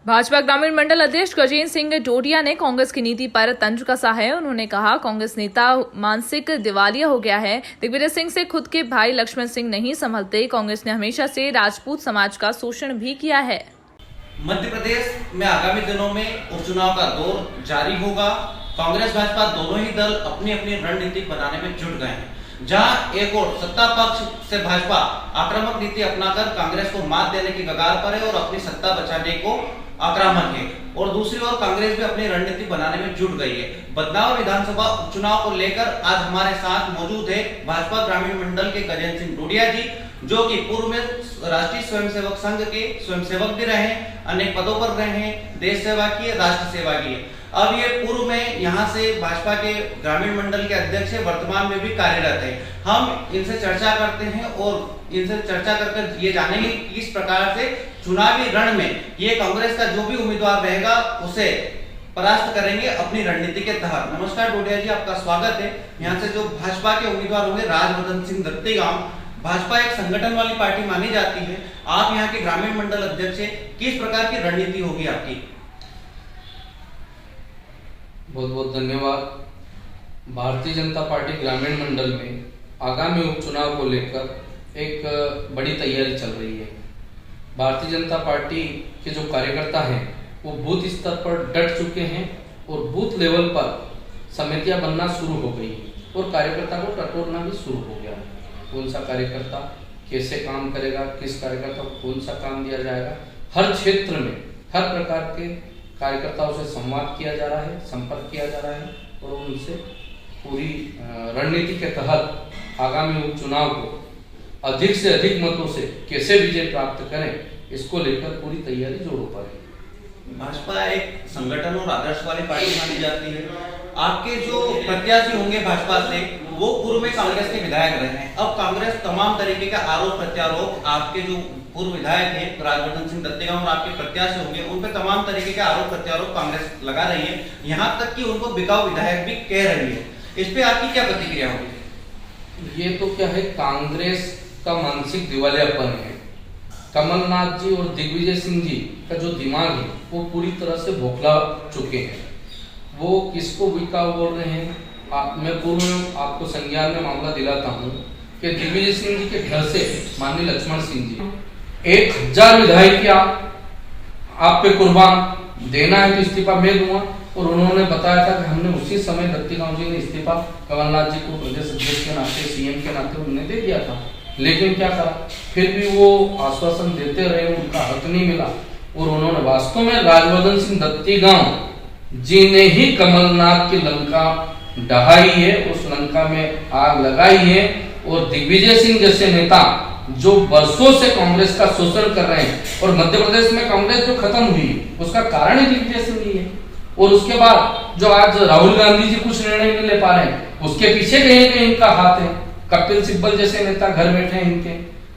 भाजपा ग्रामीण मंडल अध्यक्ष गजेंद्र सिंह डोडिया ने कांग्रेस की नीति पर तंज कसा है। उन्होंने कहा, कांग्रेस नेता मानसिक दिवालिया हो गया है। दिग्विजय सिंह से खुद के भाई लक्ष्मण सिंह नहीं संभलते। कांग्रेस ने हमेशा से राजपूत समाज का शोषण भी किया है। मध्य प्रदेश में आगामी दिनों में उपचुनाव का दौर जारी होगा। कांग्रेस भाजपा दोनों ही दल अपनी अपनी रणनीति बनाने में जुट गए हैं। जहां एक और सत्ता पक्ष से भाजपा आक्रामक नीति अपनाकर कांग्रेस को मात देने की कगार पर है और अपनी सत्ता बचाने को आक्रामक है, और दूसरी ओर कांग्रेस भी अपनी रणनीति बनाने में जुट गई है। बदनावर विधानसभा उपचुनाव को लेकर आज हमारे साथ मौजूद है भाजपा ग्रामीण मंडल के गजेंद्र सिंह डोडिया जी, जो कि पूर्व में राष्ट्रीय स्वयंसेवक संघ के स्वयंसेवक भी रहे, अनेक पदों पर रहे हैं, देश सेवा की है, राष्ट्र सेवा की है। अब ये पूर्व में यहाँ से भाजपा के ग्रामीण मंडल के अध्यक्ष है, वर्तमान में भी कार्यरत है। हम इनसे चर्चा करते हैं और इनसे चर्चा कर ये जानेंगे कि किस प्रकार से चुनावी रण में ये कांग्रेस का जो भी उम्मीदवार रहेगा उसे परास्त करेंगे अपनी रणनीति के तहत। नमस्कार डोडिया जी, आपका स्वागत है। यहाँ से जो भाजपा के उम्मीदवार होंगे राजवर्धन सिंह दत्तीगांव, भाजपा एक संगठन वाली पार्टी मानी जाती है, आप यहाँ के ग्रामीण मंडल अध्यक्ष है, किस प्रकार की रणनीति होगी आपकी? बहुत बहुत धन्यवाद। भारतीय जनता पार्टी ग्रामीण मंडल में आगामी उपचुनाव को लेकर एक बड़ी तैयारी चल रही है। भारतीय जनता पार्टी के जो कार्यकर्ता हैं वो बूथ स्तर पर डट चुके हैं और बूथ लेवल पर समितियां बनना शुरू हो गई और कार्यकर्ता को टटोलना भी शुरू हो गया। कौन सा कार्यकर्ता कैसे काम करेगा, किस कार्यकर्ता को कौन सा काम दिया जाएगा, हर क्षेत्र में हर प्रकार के कार्यकर्ताओं से संवाद किया जा रहा है, संपर्क किया जा रहा है और उनसे पूरी रणनीति के तहत आगामी उपचुनाव को अधिक से अधिक मतों से कैसे विजय प्राप्त करें, इसको लेकर पूरी तैयारी जोरों पर है। भाजपा एक संगठन और आदर्श वाली पार्टी मानी जाती है। आपके जो प्रत्याशी होंगे भाजपा से वो पूर्व में कांग्रेस के विधायक रहे हैं। अब कांग्रेस तमाम तरीके का आरोप प्रत्यारोप, आपके जो पूर्व विधायक है राजवर्धन सिंह दत्तीगांव और आपके प्रत्याशी होंगे उन पे तमाम तरीके के आरोप प्रत्यारोप कांग्रेस लगा रही है, यहाँ तक कि उनको बिकाऊ विधायक भी कह रही है। इस पे आपकी क्या प्रतिक्रिया होगी? ये तो क्या है, कांग्रेस का मानसिक दिवालियापन है। कमलनाथ जी और दिग्विजय सिंह जी का जो दिमाग है वो पूरी तरह से बौखला चुके हैं। वो किसको बिकाऊ बोल रहे हैं? मैं पूर्व में आपको संज्ञान में मामला दिलाता हूँ कि दिग्विजय सिंह जी के घर से माननीय लक्ष्मण सिंह जी 1000 विधायक आप पे कुर्बान देना है तो इस्तीफा मैं दूंगा, और उन्होंने बताया था कि हमने उसी समय दत्तीगांव जी ने इस्तीफा कमलनाथ जी को प्रदेश अध्यक्ष के नाते, सीएम के नाते उन्होंने दे दिया था। लेकिन क्या करा, फिर भी वो आश्वासन देते रहे, उनका हक नहीं मिला और उन्होंने वास्तव में राजवर्धन सिंह दत्तीगांव जी ने ही कमलनाथ की लंका ढहाई है, उस लंका में आग लगाई है। और दिग्विजय सिंह जैसे नेता जो वर्षों से कांग्रेस का शोषण कर रहे हैं, और मध्य प्रदेश में कांग्रेस जो खत्म हुई उसका कारण ही दिग्विजय सिंह ही है। और उसके बाद जो आज राहुल गांधी जी कुछ निर्णय नहीं ले पा रहे हैं, उसके पीछे कहीं कहीं इनका हाथ है। कपिल सिब्बल जैसे नेता घर बैठे हैं इनके,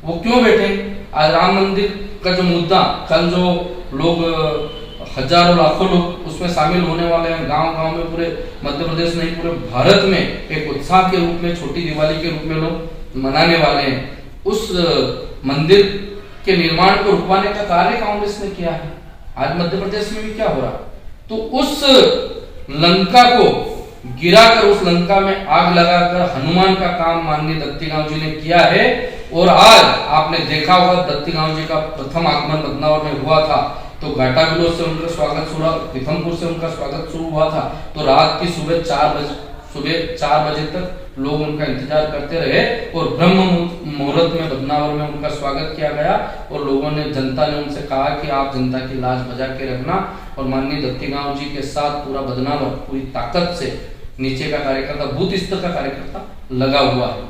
वो क्यों बैठे? आज राम मंदिर का जो मुद्दा, कल जो लोग हजारों लाखों लोग उसमें शामिल होने वाले हैं, गांव गांव में, पूरे मध्य प्रदेश नहीं पूरे भारत में एक उत्साह के रूप में, छोटी दिवाली के रूप में लोग मनाने वाले हैं। उस मंदिर के निर्माण को रुकवाने का कार्य कांग्रेस ने किया है। आज मध्य प्रदेश में भी क्या हो रहा, तो उस लंका को गिराकर उस लंका में आग लगाकर हनुमान का काम माननीय दत्तीगांव जी ने किया है। और आज आपने देखा होगा दत्तीगांव जी का प्रथम आगमन बदनावर में हुआ था, तो घाटाबिलों से उनका स्वागत शुरू, पीथमपुर से उनका स्वागत शुरू हुआ था, तो रात की सुबह 4 बजे तक लोग उनका इंतजार करते रहे और ब्रह्म मुहूर्त में बदनावर में उनका स्वागत किया गया। और लोगों ने, जनता ने उनसे कहा कि आप जनता की लाज बजा के रखना, और माननीय दत्तीगांव जी के साथ पूरा बदनावर पूरी ताकत से नीचे का कार्यकर्ता, बूथ स्तर का कार्यकर्ता लगा हुआ है।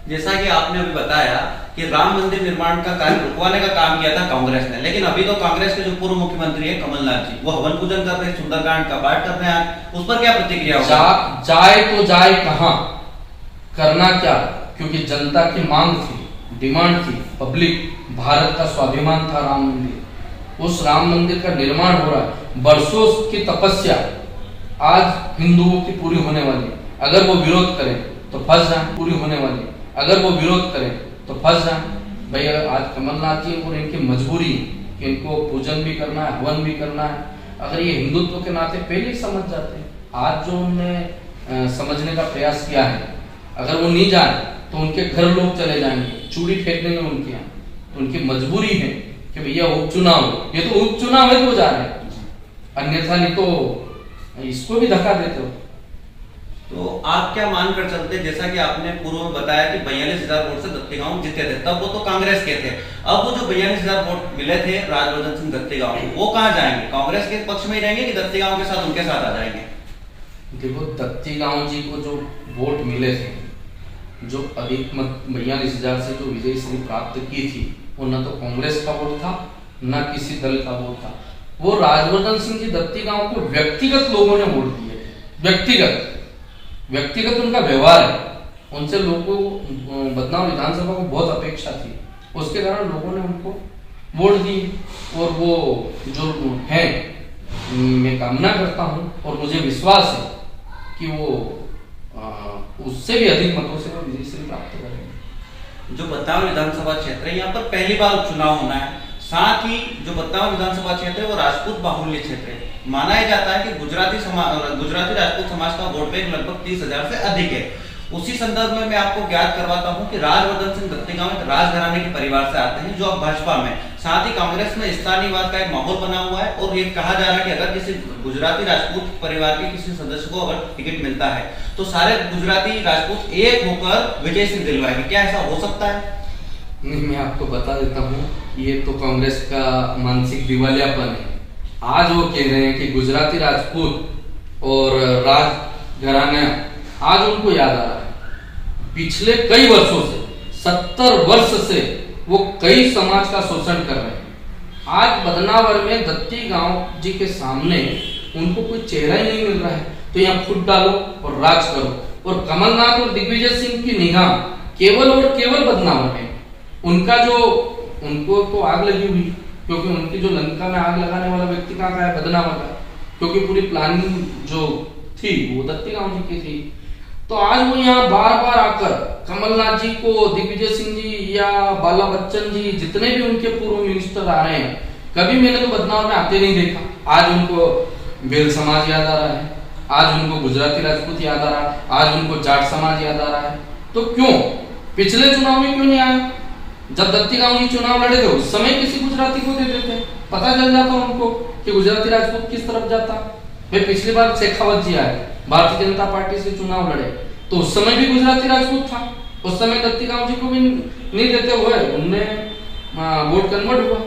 जैसा कि आपने अभी बताया कि राम मंदिर निर्माण का कार्य रुकवाने का काम किया था कांग्रेस ने, लेकिन अभी तो कांग्रेस के जो पूर्व मुख्यमंत्री है कमलनाथ जी, वो हवन पूजन कर रहे हैं, सुंदरकांड का पाठ कर रहे हैं, उस पर क्या प्रतिक्रिया होगी? जाए तो जाए कहां, करना क्या? क्योंकि जनता की मांग थी, डिमांड थी, पब्लिक, भारत का स्वाभिमान था राम मंदिर। उस राम मंदिर का निर्माण हो रहा है, वर्षों की तपस्या आज हिंदुओं की पूरी होने वाली। अगर वो विरोध करें तो फंस जाए, पूरी होने वाली। अगर वो विरोध करें तो फंस जाए। भाई आज कमलनाथ जी और इनकी मजबूरी कि इनको पूजन भी करना है, हवन भी करना है। अगर ये हिंदुत्व के नाते पहले ही समझ जाते हैं, आज जो उन्होंने समझने का प्रयास किया है, अगर वो नहीं जाए तो उनके घर लोग चले जाएंगे, चूड़ी फेंक देंगे उनके यहाँ। तो उनकी मजबूरी है कि भैया उपचुनाव, ये तो उपचुनाव है तो जा रहे हैं, अन्यथा नहीं तो इसको भी धक्का देते हो। तो आप क्या मानकर चलते, जैसा कि आपने पूर्व में बताया कि 42,000 वोट से दत्तीगांव जीते थे, तब वो तो कांग्रेस के थे, अब वो जो 42,000 वोट मिले थे राजवर्धन सिंह दत्तीगांव को, वो कहाँ जाएंगे? कांग्रेस के पक्ष में ही रहेंगे कि दत्तीगांव के साथ उनके साथ आ जाएंगे? देखो, दत्तीगांव जी को जो वोट मिले थे, जो अधिकतम 42,000 से जो विजय श्री प्राप्त की थी, वो न तो कांग्रेस का वोट था न किसी दल का वोट था। वो राजवर्धन सिंह जी दत्तीगांव को व्यक्तिगत लोगों ने वोट दिए, व्यक्तिगत उनका व्यवहार है, उनसे लोगों को बदनाम विधानसभा को बहुत अपेक्षा थी, उसके कारण लोगों ने उनको वोट दी। और वो जो है, मैं कामना करता हूं और मुझे विश्वास है कि वो उससे भी अधिक मतों से वो विजय श्री प्राप्त करेंगे। जो बदनाम विधानसभा क्षेत्र है, यहाँ पर पहली बार उपचुनाव होना है, साथ ही जो बदनाम विधानसभा क्षेत्र है वो राजपूत बाहुल्य क्षेत्र है। माना यह जाता है कि गुजराती राजपूत समाज का वोट बैंक लगभग 30,000 से अधिक है। उसी संदर्भ में मैं आपको ज्ञात करवाता हूं कि राजवर्धन सिंह दत्तीगांव एक राजघराने के परिवार से आते हैं, जो अब भाजपा में, साथ ही कांग्रेस में स्थानीयवाद का एक माहौल बना हुआ है। और ये कहा जा रहा है कि अगर किसी गुजराती राजपूत परिवार के किसी सदस्य को अगर टिकट मिलता है तो सारे गुजराती राजपूत एक होकर विजय सिंह दिलवाएंगे। क्या ऐसा हो सकता है? नहीं, मैं आपको बता देता हूँ, ये तो कांग्रेस का मानसिक दिवालियापन है। आज वो कह रहे हैं कि गुजराती राजपूत और राजघराना, आज उनको याद आ रहा है पिछले कई वर्षों से, 70 वर्ष से वो कई समाज का शोषण कर रहे हैं। आज बदनावर में दत्तीगांव जी के सामने उनको कोई चेहरा ही नहीं मिल रहा है, तो यहाँ फुट डालो और राज करो। और कमलनाथ और दिग्विजय सिंह की निगाह केवल और केवल बदनावर में, उनको तो आग लगी हुई, क्योंकि उनकी जो लंका में आग लगाने वाला व्यक्ति कहाँ का है? बदनावर का, क्योंकि पूरी प्लानिंग जो थी वो दत्तीगांव जी की थी। तो आज वो यहाँ बार बार आकर कमलनाथ जी को, दिग्विजय सिंह जी या बाला बच्चन जी, जितने भी उनके पूर्व मिनिस्टर आ रहे हैं, कभी मैंने तो बदनावर में आते नहीं देखा। आज उनको बेल समाज याद आ रहा है, आज उनको गुजराती राजपूत याद आ रहा है, आज उनको जाट समाज याद आ रहा है। तो क्यों पिछले चुनाव में क्यों नहीं आया? जब दत्तीगांव जी चुनाव लड़े थे उस समय किसी गुजराती को दे देते, पता चल जाता उनको कि गुजराती राजपूत किस तरफ जाता। भाई पिछली बार शेखावत जी आए, भारतीय जनता पार्टी से चुनाव लड़े, तो उस समय भी गुजराती राजपूत था, उस समय दत्तीगांव जी को भी नहीं देते हुए उनने वोट कन्वर्ट हुआ।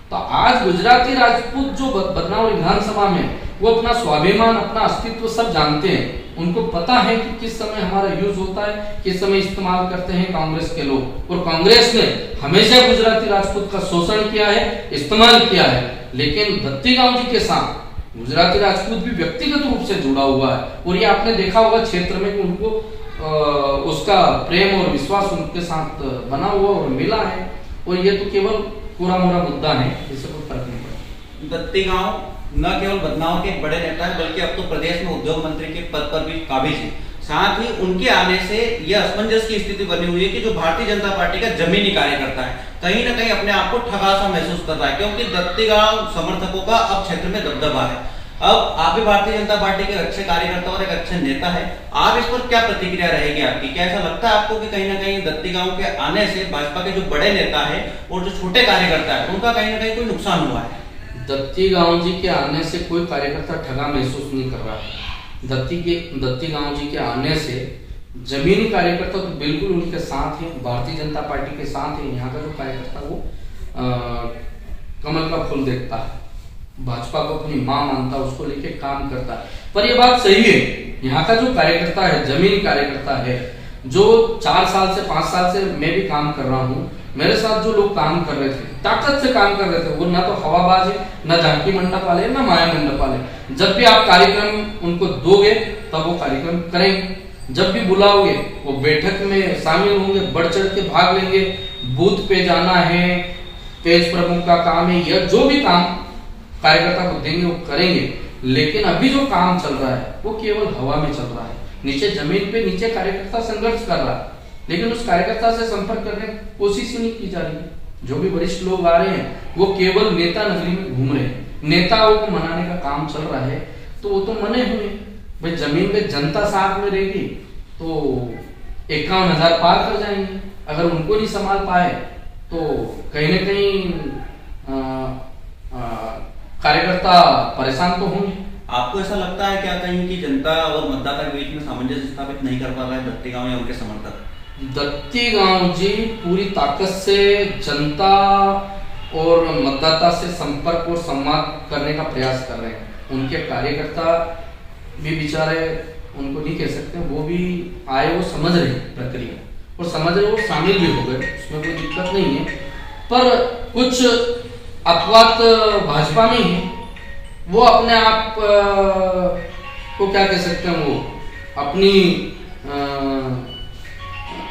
तो आज गुजराती राजपूत जो बदनावर विधानसभा में, वो अपना स्वाभिमान, अपना अस्तित्व सब जानते हैं। उनको पता है कि किस समय हमारा यूज होता है, किस समय इस्तेमाल करते हैं कांग्रेस के लोग। और कांग्रेस ने हमेशा गुजराती राजपूत का शोषण किया है, इस्तेमाल किया है। लेकिन दत्तीगांव जी के साथ गुजराती राजपूत भी व्यक्तिगत रूप से जुड़ा हुआ है। और ये आपने देखा होगा क्षेत्र में कि उनको उसका प्रेम और विश्वास उनके साथ बना हुआ और मिला है। और ये तो केवल पूरा मोरा मुद्दा है, इससे कोई फर्क नहीं पड़ता। दत्तीगांव न केवल बदनाव के एक बड़े नेता है, बल्कि अब तो प्रदेश में उद्योग मंत्री के पद पर भी काबिज है। साथ ही उनके आने से यह असमंजस की स्थिति बनी हुई है कि जो भारतीय जनता पार्टी का जमीनी कार्यकर्ता है, कहीं ना कहीं अपने आप को ठगा सा महसूस कर रहा है, क्योंकि दत्तीगांव समर्थकों का अब क्षेत्र में दबदबा है। अब आप भी भारतीय जनता पार्टी के अच्छे कार्यकर्ता और एक अच्छे नेता है, आप इस पर क्या प्रतिक्रिया रहेगी आपकी? क्या ऐसा लगता है आपको कि कहीं ना कहीं दत्तीगांव के आने से भाजपा के जो बड़े नेता है और जो छोटे कार्यकर्ता है उनका कहीं ना कहीं कोई नुकसान हुआ है? दत्तीगांव जी के आने से कोई कार्यकर्ता ठगा महसूस नहीं कर रहा है। दत्तीगांव जी के आने से जमीनी कार्यकर्ता तो बिल्कुल उनके साथ है, भारतीय जनता पार्टी के साथ है। यहाँ का जो कार्यकर्ता वो कमल का फूल देखता है, भाजपा को अपनी मां मानता है, उसको लेके काम करता है। पर ये बात सही है, यहाँ का जो कार्यकर्ता है, जमीनी कार्यकर्ता है, जो 4 साल से 5 साल से मैं भी काम कर रहा हूँ, मेरे साथ जो लोग काम कर रहे थे, ताकत से काम कर रहे थे, वो ना तो हवाबाज है, ना झांकी मंडप वाले, ना माया मंडप वाले। जब भी आप कार्यक्रम उनको दोगे तब वो कार्यक्रम करेंगे, जब भी बुलाओगे वो बैठक में शामिल होंगे, बढ़ चढ़ के भाग लेंगे। बूथ पे जाना है, पेज प्रमुख का काम है, या जो भी काम कार्यकर्ता को देंगे वो करेंगे। लेकिन अभी जो काम चल रहा है वो केवल हवा में चल रहा है, नीचे जमीन पे नीचे कार्यकर्ता संघर्ष कर रहा है, लेकिन उस कार्यकर्ता से संपर्क करने की कोशिश ही नहीं की जा रही है। जो भी वरिष्ठ लोग आ रहे हैं वो केवल नेता नगरी में घूम रहे हैं, नेताओं को मनाने का काम चल रहा है। तो वो तो मने हुए भाई, जमीन पे जनता साथ में रहेगी तो 51,000 पार कर जाएंगे। अगर उनको नहीं संभाल पाए तो कहीं ना कहीं कार्यकर्ता परेशान तो होंगे। आपको ऐसा लगता है क्या कहीं कि जनता और मतदाता के बीच में सामंजस्य स्थापित नहीं कर पा रहा है दत्ती गांव या उनके समर्थक? दत्ती गांव जी पूरी ताकत से जनता और मतदाता से संपर्क और संवाद करने का प्रयास कर रहे हैं। उनके कार्यकर्ता भी बेचारे, उनको नहीं कह सकते, वो भी आए, वो समझ रहे प्रक्रिया और समझ रहे, वो शामिल भी हो गए, उसमें कोई दिक्कत नहीं है। पर कुछ अपवाद भाजपा में ही, वो अपने आप को क्या कह सकते हैं, वो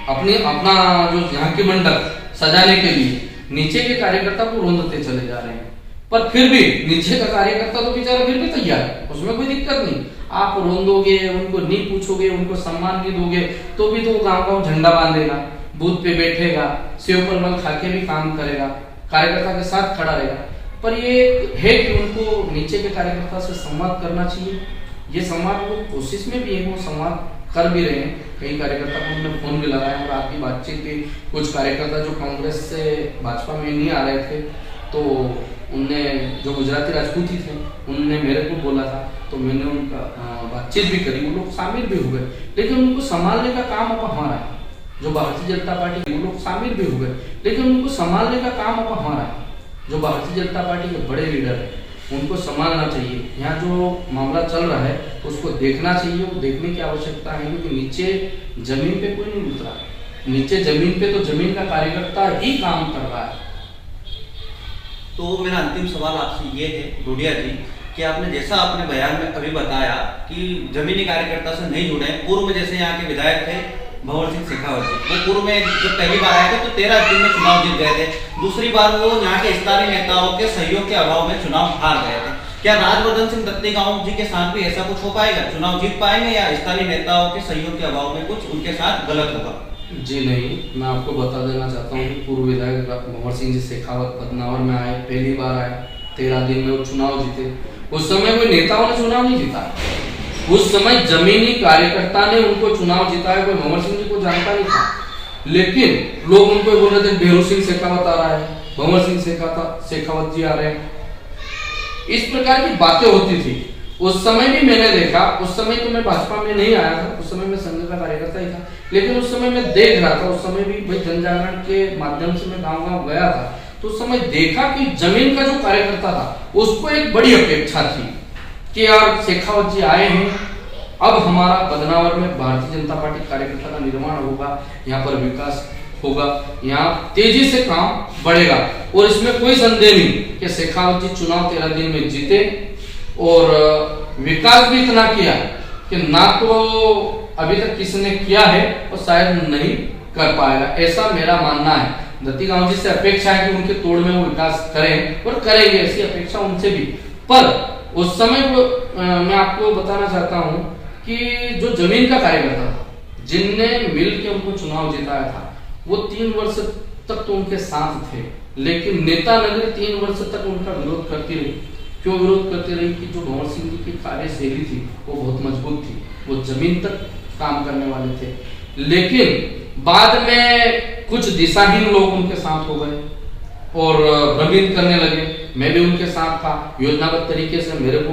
अपना जो यहाँ की मंडप सजाने के लिए नीचे के कार्यकर्ता को रोंदते चले जा रहे हैं। पर फिर भी नीचे का कार्यकर्ता तो बेचारा फिर भी तैयार है, उसमें कोई दिक्कत नहीं। आप रोंदोगे, उनको नहीं पूछोगे, उनको सम्मान नहीं दोगे तो भी तो गांव झंडा बांधेगा, बूथ पे बैठेगा, सेव पर मल खाके भी काम करेगा, कार्यकर्ता के साथ खड़ा रहेगा। पर ये है कि उनको नीचे के कार्यकर्ता से संवाद करना चाहिए। ये संवाद वो कोशिश में भी है, वो संवाद कर भी रहे हैं। कई कार्यकर्ता को उन्होंने फोन भी लगाया और आपकी बातचीत भी, कुछ कार्यकर्ता जो कांग्रेस से भाजपा में नहीं आ रहे थे तो उनने, जो गुजराती राजपूती थे, उनने मेरे को बोला था तो मैंने उनका बातचीत भी करी, वो लोग शामिल भी हो गए। लेकिन उनको संभालने का काम अब हमारा है, जो भारतीय जनता पार्टी, वो लोग शामिल भी हो गए, लेकिन उनको संभालने का काम अब हमारा है। जो भारतीय जनता पार्टी के बड़े लीडर है उनको संभालना चाहिए। यहाँ जो मामला चल रहा है उसको देखना चाहिए, वो देखने की आवश्यकता है, क्योंकि नीचे जमीन पे कोई नहीं उतरा। नीचे जमीन पे तो जमीन का कार्यकर्ता ही काम कर रहा है। तो मेरा अंतिम सवाल आपसे ये है डोडिया जी, कि आपने जैसा अपने बयान में अभी बताया कि जमीनी कार्यकर्ता से नहीं जुड़े, पूर्व में जैसे यहाँ के विधायक थे भंवर सिंह शेखावत जी, वो पूर्व में जब पहली बार आए थे तो 13 दिन में चुनाव जीत गए थे, दूसरी बार वो यहाँ के स्थानीय नेताओं के सहयोग के अभाव में चुनाव हार गए थे। क्या राजवर्धन सिंह दत्ती गांव जी के साथ भी ऐसा कुछ हो पाएगा, चुनाव जीत पाएंगे, या स्थानीय नेताओं के सहयोग के अभाव में कुछ उनके साथ गलत होगा? जी नहीं, मैं आपको बता देना चाहता हूँ कि पूर्व विधायक भंवर सिंह जी शेखावत बदनावर में आए, पहली बार आए, 13 दिन में वो चुनाव जीते। उस समय कोई नेताओं ने चुनाव नहीं जीता, उस समय जमीनी कार्यकर्ता ने उनको चुनाव जिताया। कोई भंवर सिंह जी को जानता नहीं था, लेकिन लोग उनको बोल रहे थे भैरू सिंह शेखावत आ रहा है, भंवर सिंह शेखावत जी आ रहे हैं, इस प्रकार की बातें होती थी। उस समय भी मैंने देखा, उस समय तो मैं भाजपा में नहीं आया था, उस समय मैं संघ का कार्यकर्ता ही था, लेकिन उस समय मैं देख रहा था, उस समय भी भाई जन जागरण के माध्यम से मैं गांव गांव गया था, तो उस समय देखा कि जमीन का जो कार्यकर्ता था उसको एक बड़ी अपेक्षा थी कि यार शेखावत जी आए हैं, अब हमारा बदनावर में भारतीय जनता पार्टी कार्यकर्ता का निर्माण होगा, यहाँ पर विकास होगा, यहाँ तेजी से काम बढ़ेगा। और इसमें कोई संदेह नहीं कि शेखावत जी चुनाव 13 दिन में जीते और विकास भी इतना किया कि ना तो अभी तक किसी ने किया है और शायद नहीं कर पाएगा, ऐसा मेरा मानना है। दत्ती गांव जी से अपेक्षा है कि उनके तोड़ में वो विकास करें और करेंगे, ऐसी अपेक्षा उनसे भी। पर उस समय मैं आपको बताना चाहता हूं कि जो जमीन का कार्यकर्ता था, जिनने मिल के उनको चुनाव जिताया था, वो 3 वर्ष तक तो उनके साथ थे, लेकिन नेता नगरी 3 वर्ष तक उनका विरोध करती रही। क्यों विरोध करती रही? कि जो भंवर सिंह जी की कार्यशैली थी वो बहुत मजबूत थी, वो जमीन तक काम करने वाले थे। लेकिन बाद में कुछ दिशाहीन लोग उनके साथ हो गए और भ्रमित करने लगे। मैं भी उनके साथ था, योजनाबद्ध तरीके से मेरे को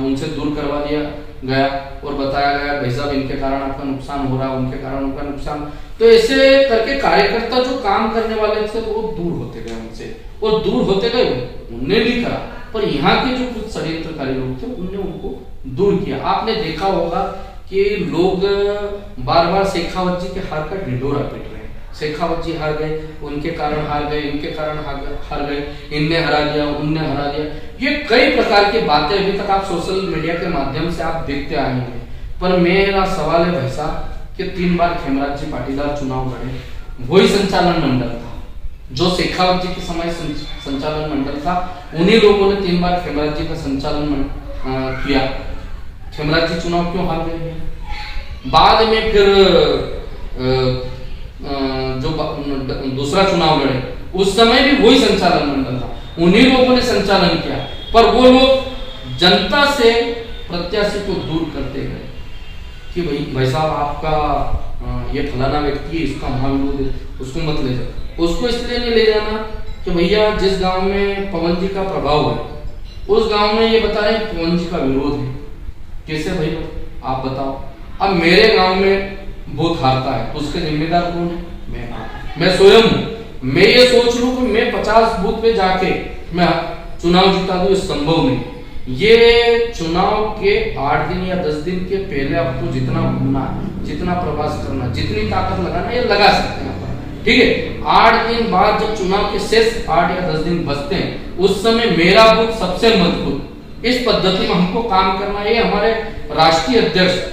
उनसे दूर करवा दिया गया और बताया गया भाई साहब इनके कारण आपका नुकसान हो रहा है, उनके कारण उनका नुकसान। तो ऐसे करके कार्यकर्ता जो काम करने वाले थे वो दूर होते गए उनसे, और दूर होते गए, उनने नहीं करा, पर यहाँ के जो कुछ षड्यंत्रकारी लोग थे उनने उनको दूर किया। आपने देखा होगा कि लोग बार बार शेखावत जी के हार का ढिंढोरा पीट रहे हैं, शेखावत जी हार गए, उनके कारण हार गए, इनके कारण हार गए, इनने हरा दिया, उनने हरा दिया। ये कई प्रकार की बातें अभी तक आप सोशल मीडिया के माध्यम से आप देखते आए होंगे। पर मेरा सवाल है भाई साहब कि 3 बार खेमराज जी पाटीदार चुनाव लड़े, वही संचालन मंडल था जो शेखावत जी के समय संचालन मंडल था, उन्हीं लोगों ने 3 बार खेमराज जी का संचालन किया। खेमराज जी चुनाव क्यों हार गए? बाद में फिर दूसरा चुनाव लड़े, उस समय भी वही संचालन मंडल था, उन्हीं लोगों ने संचालन किया, पर वो लोग जनता से प्रत्याशी को दूर करते गए कि भाई साहब आपका ये फलाना व्यक्ति है, इसका महाविरोध है, उसको मत ले जाओ। उसको इसलिए नहीं ले जाना कि भैया जिस गांव में पवन जी का प्रभाव है, उस गांव में ये बता रहे हैं पवन जी का विरोध है। कैसे भाई आप बताओ। अब मेरे गांव में बूथ हारता है, उसके जिम्मेदार कौन है? मैं स्वयं हूं। मैं ये सोच लूं कि मैं 50 बूथ पे जाके मैं चुनाव जिता दूं, ये संभव नहीं। ये चुनाव के 8 दिन या 10 दिन के पहले आपको जितना घूमना, जितना प्रवास करना, जितनी ताकत लगाना, ये लगा सकते हैं। ठीक है, 8 दिन बाद जब चुनाव के शेष 8 या 10 दिन बचते हैं, उस समय मेरा बूथ सबसे मजबूत। इस पद्धति में हमको काम करना है। हमारे राष्ट्रीय अध्यक्ष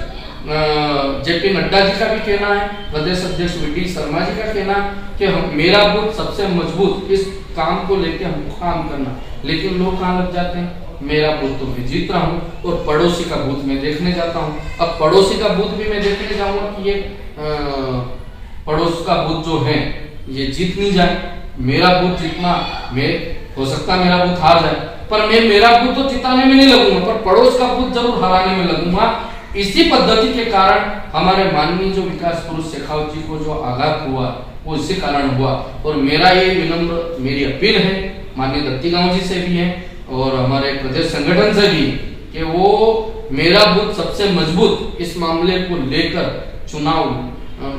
जेपी नड्डा जी का भी कहना है, प्रदेश अध्यक्ष वीटी शर्मा जी का कहना है कि मेरा बूथ सबसे मजबूत। इस काम को लेकर हमको काम करना। लेकिन लोग कहाँ लग जाते हैं? मेरा बूथ तो मैं जीत रहा हूँ और पड़ोसी का बूथ मैं देखने जाता हूँ। अब पड़ोसी का बूथ भी मैं देखने जाऊंगा कि ये पड़ोस का बूथ जो है ये जीत नहीं जाए। मेरा बूथ जीतना, मैं हो सकता है मेरा बूथ हार जाए, पर मैं मेरा बूथ तो जिताने में नहीं लगूंगा, पर पड़ोस का बूथ जरूर हराने में लगूंगा। इसी पद्धति के कारण हमारे माननीय जो विकास पुरुष शेखावत जी को जो आघात हुआ वो इसी कारण हुआ। और मेरा ये विनम्र मेरी अपील है माननीय दत्तीगांव जी से भी है और हमारे प्रदेश संगठन से भी कि वो मेरा बूथ सबसे मजबूत इस मामले को लेकर चुनाव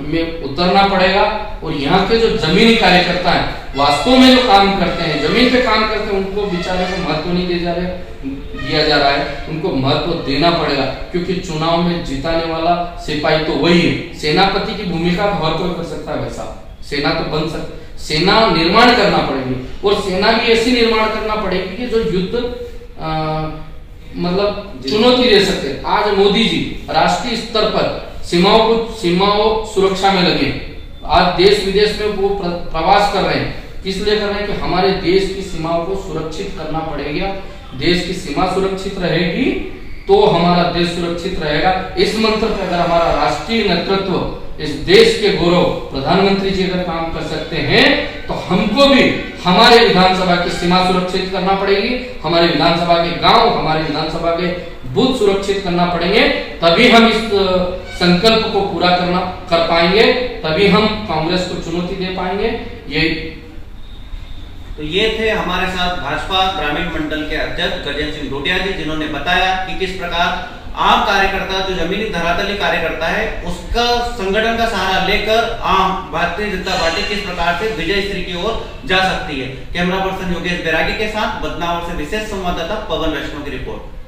में उतरना पड़ेगा। और यहाँ के जो जमीनी कार्यकर्ता हैं, वास्तव में जो काम करते हैं, जमीन पे काम करते हैं, उनको बेचारे को महत्व नहीं दिया जा रहा है। उनको महत्व देना पड़ेगा, क्योंकि चुनाव में जिताने वाला सिपाही तो वही है। सेनापति की भूमिका हर कोई कर सकता है, वैसा सेना तो बन सकता, सेना निर्माण करना पड़ेगी। और सेना भी ऐसी निर्माण करना पड़ेगी कि जो युद्ध मतलब चुनौती दे सकते। आज मोदी जी राष्ट्रीय स्तर पर सीमाओं सुरक्षा में लगे। आज देश विदेश में वो प्रवास कर रहे हैं। किस लिए कर रहे हैं? कि हमारे देश की सीमाओं को सुरक्षित करना पड़ेगा। देश की सीमा सुरक्षित रहेगी तो हमारा देश सुरक्षित रहेगा। इस मंत्र पर अगर हमारा राष्ट्रीय नेतृत्व, इस देश के गौरव प्रधानमंत्री जी अगर काम कर सकते हैं, तो हमको भी हमारे विधानसभा की सीमा सुरक्षित करना पड़ेगी। हमारे विधानसभा के गांव, हमारे विधानसभा के बूथ सुरक्षित करना पड़ेंगे। तभी हम इस संकल्प को पूरा कर पाएंगे, तभी हम कांग्रेस को चुनौती दे पाएंगे। तो ये थे हमारे साथ भाजपा ग्रामीण मंडल के अध्यक्ष गजेंद्र सिंह डोडिया जी, जिन्होंने बताया कि किस प्रकार आम कार्यकर्ता, जो जमीनी धरातली कार्यकर्ता है, उसका संगठन का सहारा लेकर आम भारतीय जनता पार्टी किस प्रकार से विजय श्री की ओर जा सकती है। कैमरा पर्सन योगेश बैरागी के साथ बदनावर से विशेष संवाददाता पवन वैष्णव की रिपोर्ट।